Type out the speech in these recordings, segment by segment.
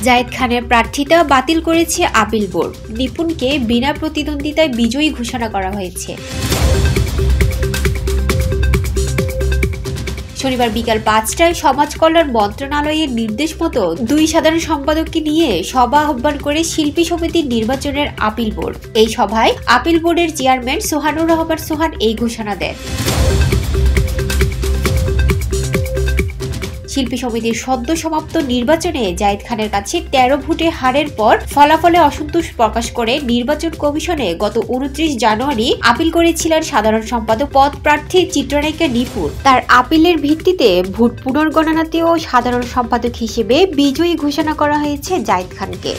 জায়েদ খানের প্রার্থিতা বাতিল করেছে আপিল বোর্ড। নিপুণকে বিনা প্রতিদ্বন্দ্বিতায় বিজয়ী ঘোষণা করা হয়েছে। শনিবার বিকাল 5টায় সমাজ কল্যাণ মন্ত্রণালয়ের নির্দেশ মতো 2 সাধারণ সম্পাদককে নিয়ে সভা আহ্বান করে শিল্পী সমিতির নির্বাচনের আপিল বোর্ড। এই সভায় আপিল বোর্ডের চেয়ারম্যান সোহানুর রহমান সোহান এই ঘোষণা দেন। শিল্পী সমিতির সদ্য সমাপ্ত নির্বাচনে জায়েদ খানের কাছে 13 ভোটে হারের পর ফলাফলে অসন্তোষ প্রকাশ করে নির্বাচন কমিশনে গত 29 জানুয়ারি আপিল করেছিলেন সাধারণ সম্পাদক পদ প্রার্থী চিত্রনায়িকা নিপুণ। তার আপিলের ভিত্তিতে ভোট পুনর্গণনাতেও সাধারণ সম্পাদক হিসেবে বিজয়ী ঘোষণা করা হয়েছে জায়েদ খানকে।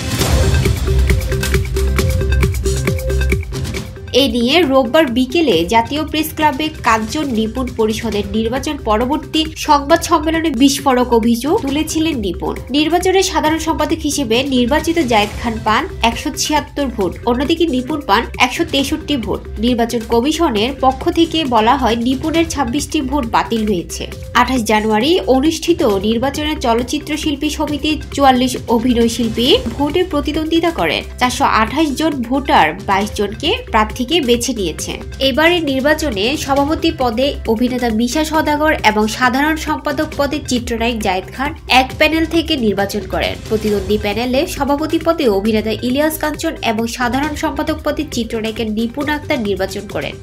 এ নিয়ে রোববার বিকেলে জাতীয় প্রেস ক্লাবে কার্জন নিপুণ পরিষদের নির্বাচন পরবর্তী সংবাদ সম্মেলনে বিস্ফোরক অভিযোগ তুলেছিলেন নিপুণ। নির্বাচনের সাধারণ সম্পাদক হিসেবে নির্বাচিত জায়েদ খান পান 176 ভোট, অন্যদিকে নিপুণ পান 163 ভোট। নির্বাচন কমিশনের পক্ষ থেকে বলা হয় নিপুণের 26টি ভোট বাতিল হয়েছে। 28 জানুয়ারি অনুষ্ঠিত নির্বাচনে চলচ্চিত্র শিল্পী সমিতির 44 অভিনয় শিল্পী ভোটে প্রতিদ্বন্দ্বিতা করেন। 428 জন ভোটার 22 জনকে প্রার্থীকে বেছে নিয়েছে। এবারের নির্বাচনে সভাপতি পদে অভিনেতা মিশা সওদাগর এবং সাধারণ সম্পাদক পদে চিত্রনায়ক জায়েদ খান এক প্যানেল থেকে নির্বাচন করেন। প্রতিদ্বন্দ্বী প্যানেলে সভাপতি পদে অভিনেতা ইলিয়াস কাঞ্চন এবং সাধারণ সম্পাদক পদে চিত্রনায়িকা নিপুণ আক্তার নির্বাচন করেন।